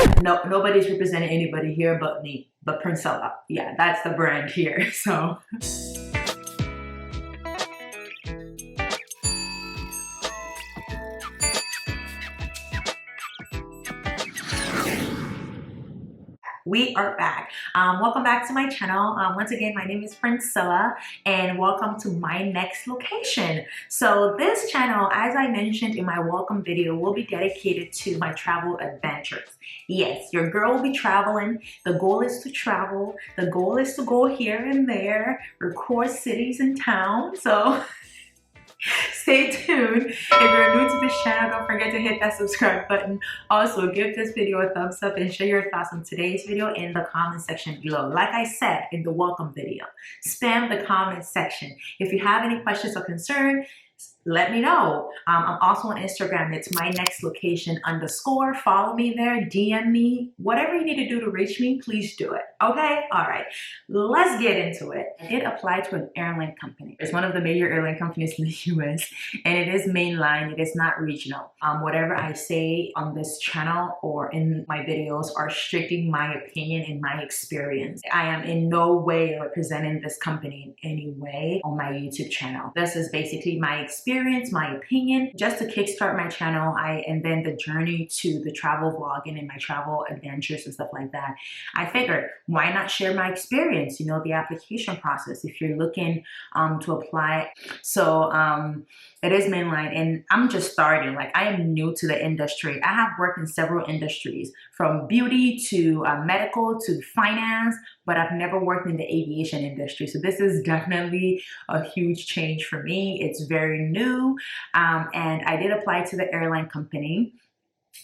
No, nobody's representing anybody here but me, but Princella. Yeah, that's the brand here. So we are back. Welcome back to my channel. Once again, my name is Princella and welcome to my next location. So this channel, as I mentioned in my welcome video, will be dedicated to my travel adventures. Yes, your girl will be traveling. The goal is to travel. The goal is to go here and there, record cities and towns. So stay tuned. If you're new to this channel, don't forget to hit that subscribe button. Also, give this video a thumbs up and share your thoughts on today's video in the comment section below. Like I said in the welcome video, spam the comment section. If you have any questions or concerns, let me know. I'm also on Instagram. It's my next location _ follow me there, DM me, whatever you need to do to reach me, please do it. Okay, all right, let's get into it. I did apply to an airline company. It's one of the major airline companies in the US, and it is mainline. It is not regional. Whatever I say on this channel or in my videos are strictly my opinion and my experience. I am in no way representing this company in any way on my YouTube channel. This is basically my experience, my opinion, just to kickstart my channel, and then the journey to the travel vlogging and my travel adventures and stuff like that. I figured, why not share my experience, you know, the application process if you're looking to apply. So it is mainline and I'm just starting. Like, I am new to the industry. I have worked in several industries, from beauty to medical to finance, but I've never worked in the aviation industry. So this is definitely a huge change for me. It's very new. And I did apply to the airline company.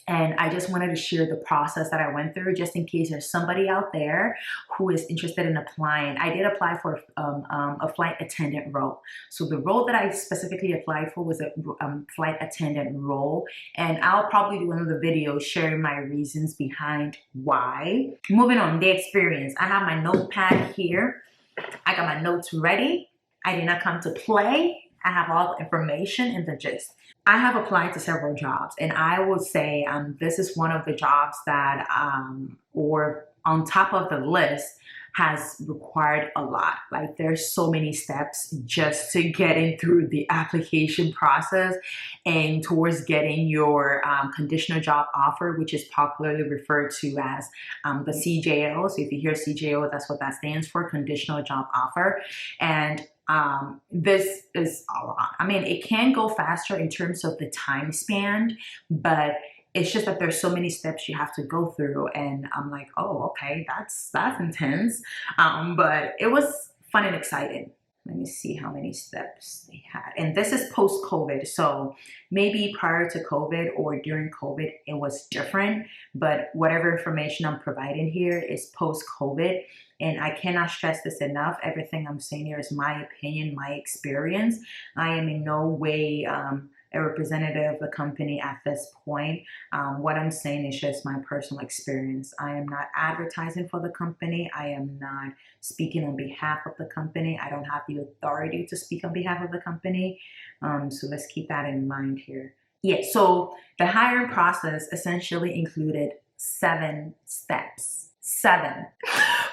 And I just wanted to share the process that I went through, just in case there's somebody out there who is interested in applying. I did apply for a flight attendant role. So the role that I specifically applied for was a flight attendant role. And I'll probably do another video sharing my reasons behind why. Moving on, the experience. I have my notepad here. I got my notes ready. I did not come to play. I have all the information and the gist. I have applied to several jobs, and I would say this is one of the jobs that, or on top of the list, has required a lot. Like, there's so many steps just to getting through the application process and towards getting your conditional job offer, which is popularly referred to as the CJO. So if you hear CJO, that's what that stands for, conditional job offer. And this is a lot. I mean, it can go faster in terms of the time span, but it's just that there's so many steps you have to go through, and I'm like, oh, okay, that's intense. But it was fun and exciting. Let me see how many steps they had. And this is post-COVID. So maybe prior to COVID or during COVID, it was different. But whatever information I'm providing here is post-COVID. And I cannot stress this enough. Everything I'm saying here is my opinion, my experience. I am in no way a representative of the company at this point. What I'm saying is just my personal experience. I am not advertising for the company. I am not speaking on behalf of the company. I don't have the authority to speak on behalf of the company. So let's keep that in mind here. Yeah, so the hiring process essentially included 7 steps. 7.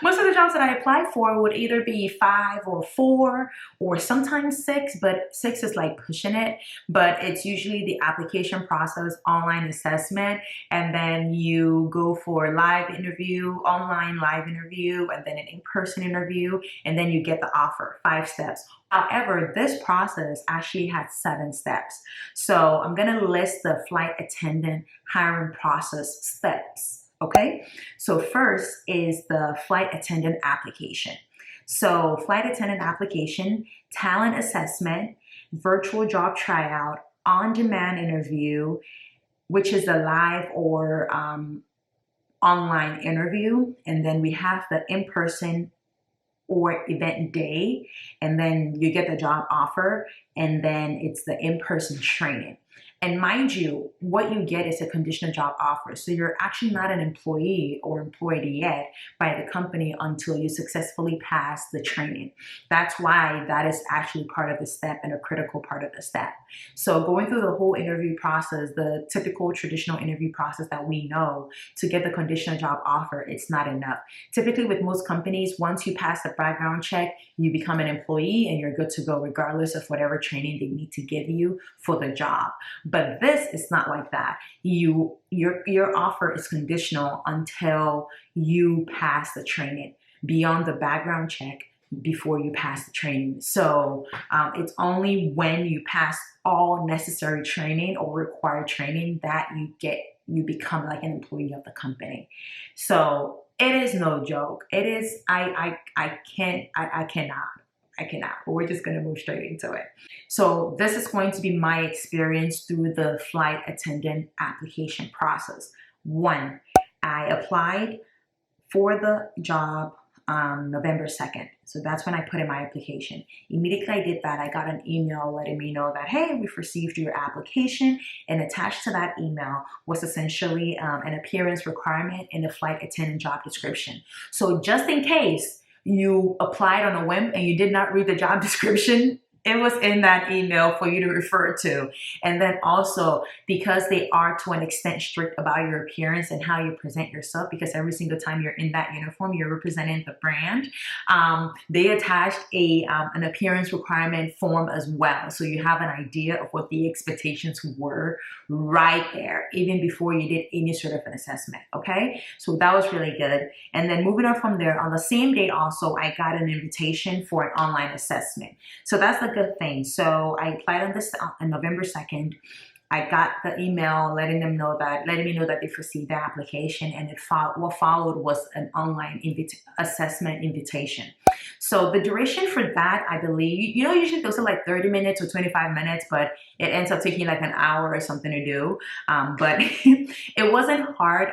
Most of the jobs that I applied for would either be 5 or 4 or sometimes 6, but 6 is like pushing it. But it's usually the application process, online assessment, and then you go for live interview, online live interview, and then an in-person interview, and then you get the offer. 5 steps. However, this process actually had 7 steps. So I'm gonna list the flight attendant hiring process steps. Okay, so first is the flight attendant application. So flight attendant application, talent assessment, virtual job tryout, on-demand interview, which is a live or online interview. And then we have the in-person or event day, and then you get the job offer, and then it's the in-person training. And mind you, what you get is a conditional job offer. So you're actually not an employee or employed yet by the company until you successfully pass the training. That's why that is actually part of the step and a critical part of the step. So going through the whole interview process, the typical traditional interview process that we know to get the conditional job offer, it's not enough. Typically with most companies, once you pass the background check, you become an employee and you're good to go regardless of whatever training they need to give you for the job. But this is not like that. Your offer is conditional until you pass the training, beyond the background check, before you pass the training. So it's only when you pass all necessary training or required training that you become like an employee of the company. So it is no joke. It is, I cannot. But we're just gonna move straight into it. So this is going to be my experience through the flight attendant application process. One, I applied for the job November 2nd. So that's when I put in my application. Immediately I did that, I got an email letting me know that, hey, we've received your application, and attached to that email was essentially an appearance requirement in the flight attendant job description. So just in case you applied on a whim and you did not read the job description, it was in that email for you to refer to. And then also, because they are to an extent strict about your appearance and how you present yourself, because every single time you're in that uniform, you're representing the brand, they attached an appearance requirement form as well. So you have an idea of what the expectations were right there, even before you did any sort of an assessment, okay? So that was really good. And then moving on from there, on the same day also, I got an invitation for an online assessment. So that's the good thing. So I applied on November 2nd. I got the email letting me know that they've received the application, and what followed was an online assessment invitation. So the duration for that, I believe, usually those are like 30 minutes or 25 minutes, but it ends up taking like an hour or something to do. But it wasn't hard.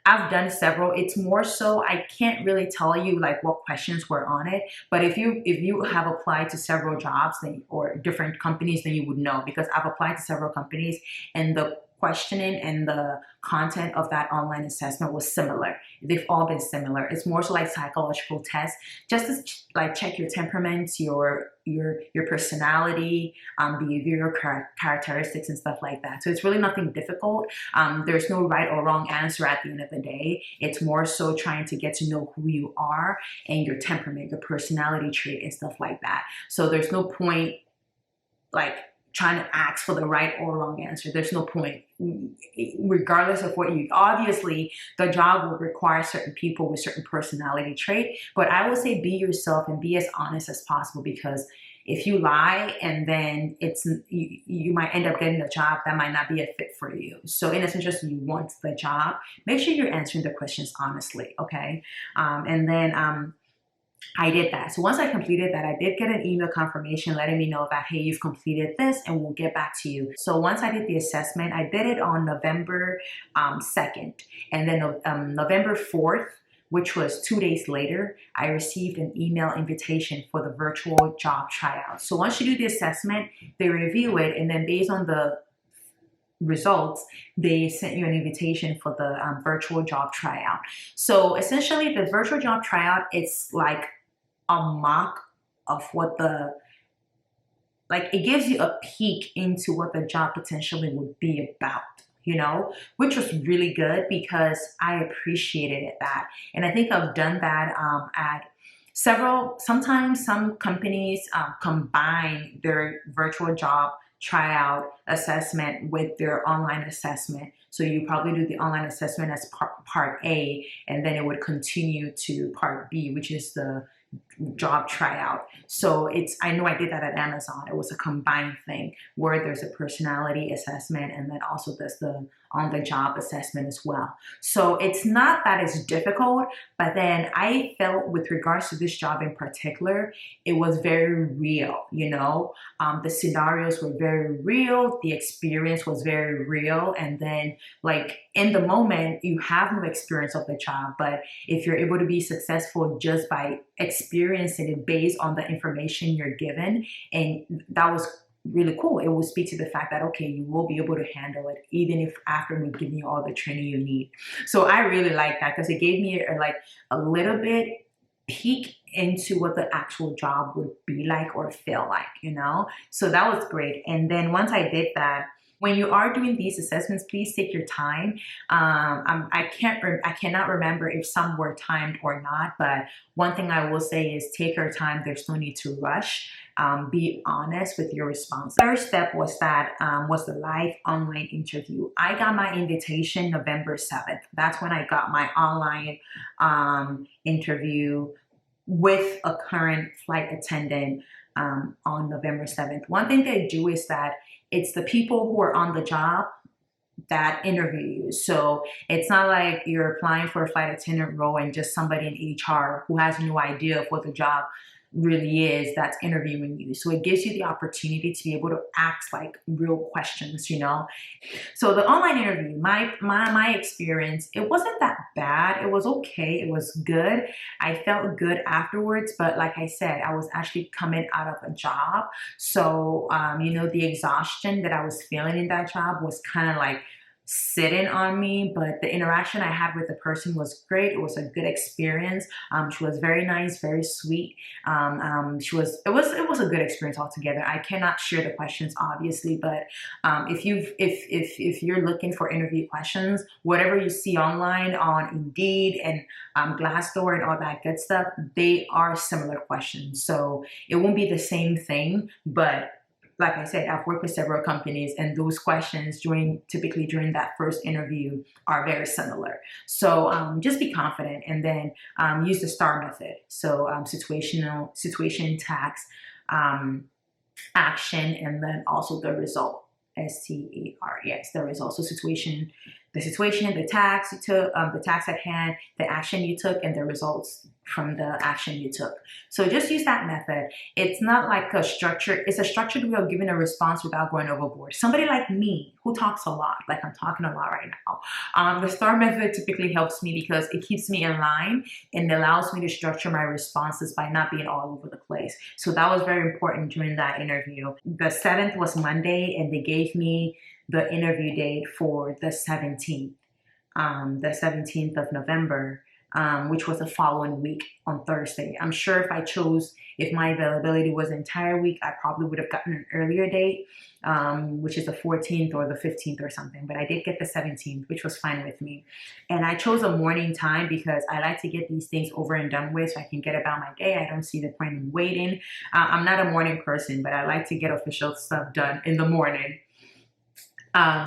I've done several. It's more so, I can't really tell you like what questions were on it, but if you have applied to several jobs or different companies, then you would know, because I've applied to several companies and the questioning and the content of that online assessment was similar. They've all been similar. It's more so like psychological tests, just to like check your temperaments, your personality, behavioral characteristics and stuff like that. So it's really nothing difficult. There's no right or wrong answer at the end of the day. It's more so trying to get to know who you are and your temperament, your personality trait and stuff like that. So there's no point like trying to ask for the right or wrong answer. There's no point, regardless of what obviously the job will require certain people with certain personality trait, but I would say be yourself and be as honest as possible, because if you lie and then you might end up getting a job that might not be a fit for you. So in essence, just you want the job, make sure you're answering the questions honestly, okay? And then I did that. So once I completed that, I did get an email confirmation letting me know that, hey, you've completed this and we'll get back to you. So once I did the assessment, I did it on November 2nd. And then November 4th, which was 2 days later, I received an email invitation for the virtual job tryout. So once you do the assessment, they review it, and then based on the results, they sent you an invitation for the virtual job tryout. So essentially the virtual job tryout, it's like a mock of what it gives you a peek into what the job potentially would be about, which was really good because I appreciated that. And I think I've done that at sometimes some companies combine their virtual job tryout assessment with their online assessment. So you probably do the online assessment as part A, and then it would continue to part B, which is the job tryout. So I know I did that at Amazon. It was a combined thing where there's a personality assessment and then also there's the on-the-job assessment as well. So it's not that it's difficult, but then I felt with regards to this job in particular, it was very real, the scenarios were very real, the experience was very real, and then like in the moment, you have no experience of the job, but if you're able to be successful just by experiencing it based on the information you're given, and that was really cool. It will speak to the fact that, okay, you will be able to handle it even if after we give you all the training you need. So I really like that because it gave me like a little bit peek into what the actual job would be like or feel like, you know? So that was great. And then once I did that, when you are doing these assessments, please take your time. I cannot remember if some were timed or not, but one thing I will say is take your time. There's no need to rush. Be honest with your response. Third step was the live online interview. I got my invitation November 7th. That's when I got my online interview with a current flight attendant on November 7th. One thing they do is that it's the people who are on the job that interview you. So it's not like you're applying for a flight attendant role and just somebody in HR who has no idea of what the job really is that's interviewing you. So it gives you the opportunity to be able to ask like real questions, you know. So the online interview, my experience, it wasn't that bad. It was okay. It was good. I felt good afterwards, but like I said, I was actually coming out of a job. So you know, the exhaustion that I was feeling in that job was kind of like sitting on me, but the interaction I had with the person was great. It was a good experience. She was very nice, very sweet. It was a good experience altogether. I cannot share the questions obviously, but if you're looking for interview questions, whatever you see online on Indeed and Glassdoor and all that good stuff, they are similar questions. So it won't be the same thing, but like I said, I've worked with several companies and those questions typically during that first interview are very similar. So just be confident and then use the STAR method. So situation, task, action, and then also the result. STAR, yes, the result. So the situation, the task you took, the task at hand, the action you took, and the results from the action you took. So just use that method. It's not like a structure, it's a structured way of giving a response without going overboard. Somebody like me who talks a lot, like I'm talking a lot right now, the STAR method typically helps me because it keeps me in line and allows me to structure my responses by not being all over the place. So that was very important during that interview. The 7th was Monday and they gave me the interview date for the 17th of November, which was the following week on Thursday. I'm sure if my availability was the entire week, I probably would have gotten an earlier date, which is the 14th or the 15th or something, but I did get the 17th, which was fine with me. And I chose a morning time because I like to get these things over and done with so I can get about my day. I don't see the point in waiting. I'm not a morning person, but I like to get official stuff done in the morning.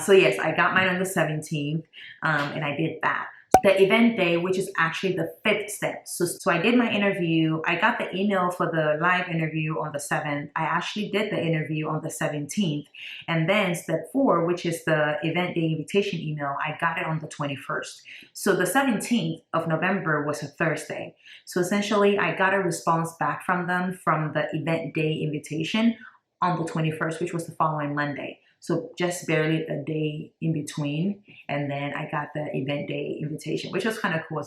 So yes, I got mine on the 17th, and I did that. The event day, which is actually the 5th step. So I did my interview. I got the email for the live interview on the 7th. I actually did the interview on the 17th. And then step 4, which is the event day invitation email, I got it on the 21st. So the 17th of November was a Thursday. So essentially, I got a response back from them from the event day invitation on the 21st, which was the following Monday. So just barely a day in between. And then I got the event day invitation, which was kind of cool.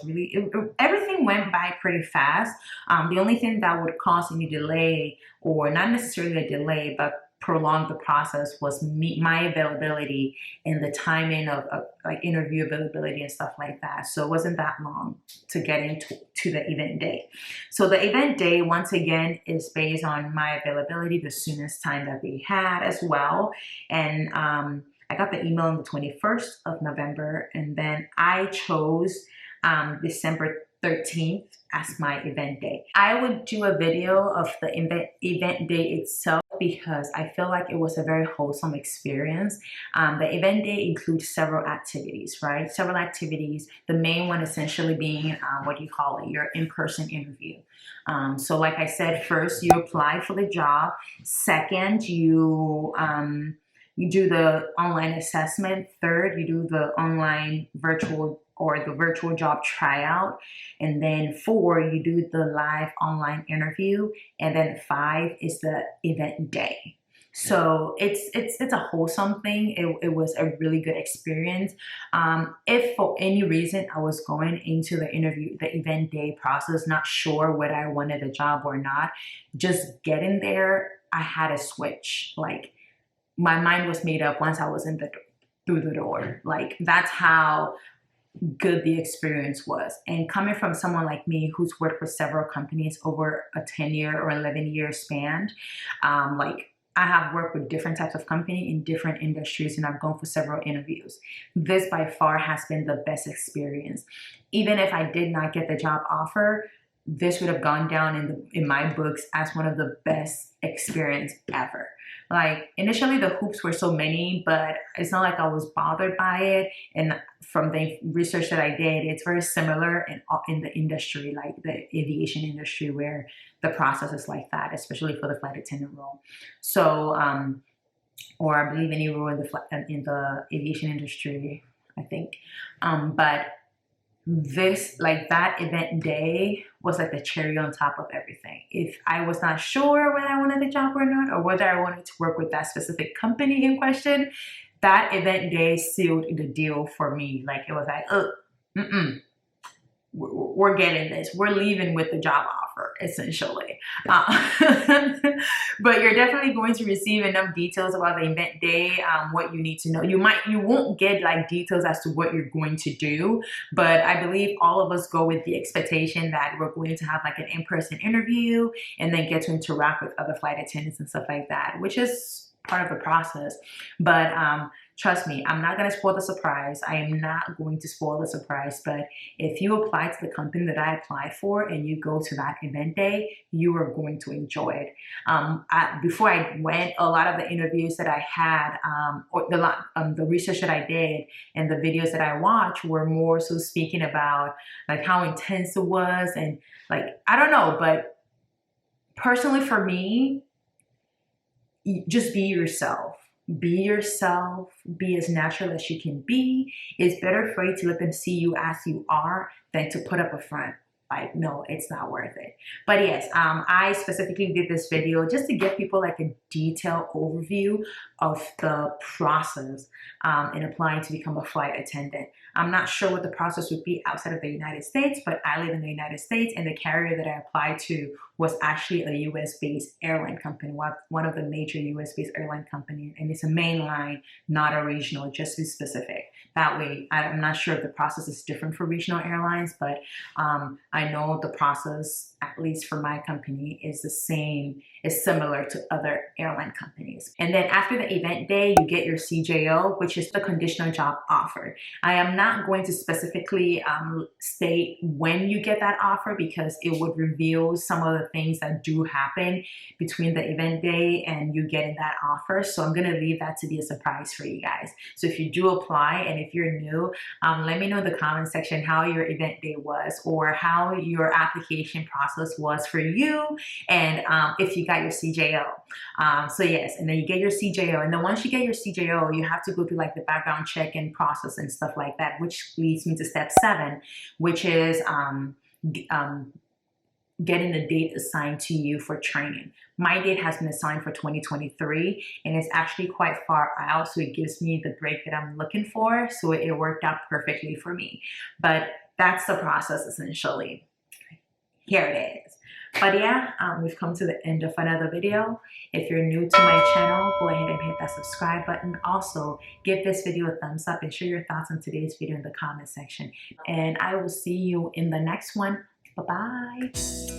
Everything went by pretty fast. The only thing that would cause any delay, or not necessarily a delay, but prolong the process, was my availability and the timing of like interview availability and stuff like that. So it wasn't that long to get into the event day. So the event day, once again, is based on my availability, the soonest time that they had as well. And I got the email on the 21st of November, and then I chose December 13th as my event day. I would do a video of the event day itself because I feel like it was a very wholesome experience. The event day includes several activities, right? Several activities. The main one essentially being your in-person interview. So like I said, first you apply for the job. Second, you do the online assessment. Third, you do the online virtual job tryout. And then 4, you do the live online interview. And then 5 is the event day. So it's a wholesome thing. It was a really good experience. If for any reason I was going into the event day process, not sure whether I wanted a job or not, just getting there, I had a switch. Like, my mind was made up once I was through the door. Like, that's how good the experience was. And coming from someone like me who's worked with several companies over a 10-year or 11-year span, like, I have worked with different types of company in different industries, and I've gone for several interviews. This by far has been the best experience. Even if I did not get the job offer, this would have gone down in my books as one of the best experience ever. Like, initially the hoops were so many, but it's not like I was bothered by it. And from the research that I did, it's very similar in the industry, like the aviation industry, where the process is like that, especially for the flight attendant role. So, or I believe any role in the aviation industry, I think. But that event day was like the cherry on top of everything. If I was not sure whether I wanted the job or not, or whether I wanted to work with that specific company in question, that event day sealed the deal for me. Like, it was like, we're getting this. We're leaving with the job offer, essentially. But you're definitely going to receive enough details about the event day, what you need to know. You won't get like details as to what you're going to do, but I believe all of us go with the expectation that we're going to have like an in-person interview and then get to interact with other flight attendants and stuff like that, which is part of the process. But trust me, I'm not going to spoil the surprise. I am not going to spoil the surprise. But if you apply to the company that I applied for and you go to that event day, you are going to enjoy it. Before I went, a lot of the interviews that I had, or the research that I did and the videos that I watched were more so speaking about like how intense it was. And like, I don't know, but personally for me, just be yourself. Be yourself. Be as natural as you can be. It's better for you to let them see you as you are than to put up a front. Like, no, it's not worth it. But yes, I specifically did this video just to give people like a detailed overview of the process in applying to become a flight attendant. I'm not sure what the process would be outside of the United States, but I live in the United States, and the carrier that I applied to was actually a US-based airline company, one of the major US-based airline companies, and it's a mainline, not a regional, just to be specific. That way, I'm not sure if the process is different for regional airlines, but I know the process, at least for my company, is the same, is similar to other airline companies. And then after the event day, you get your CJO, which is the conditional job offer. I am not going to specifically state when you get that offer because it would reveal some of the things that do happen between the event day and you getting that offer. So I'm gonna leave that to be a surprise for you guys. So if you do apply and if you're new, let me know in the comment section how your event day was or how your application process was for you, and if you got your CJO. So yes, and then you get your CJO, and then once you get your CJO, you have to go through like the background check and process and stuff like that, which leads me to step 7, which is getting a date assigned to you for training. My date has been assigned for 2023, and it's actually quite far out, so it gives me the break that I'm looking for, so it worked out perfectly for me. But that's the process essentially. Here it is. But yeah, we've come to the end of another video. If you're new to my channel, go ahead and hit that subscribe button. Also, give this video a thumbs up and share your thoughts on today's video in the comment section. And I will see you in the next one. Bye-bye.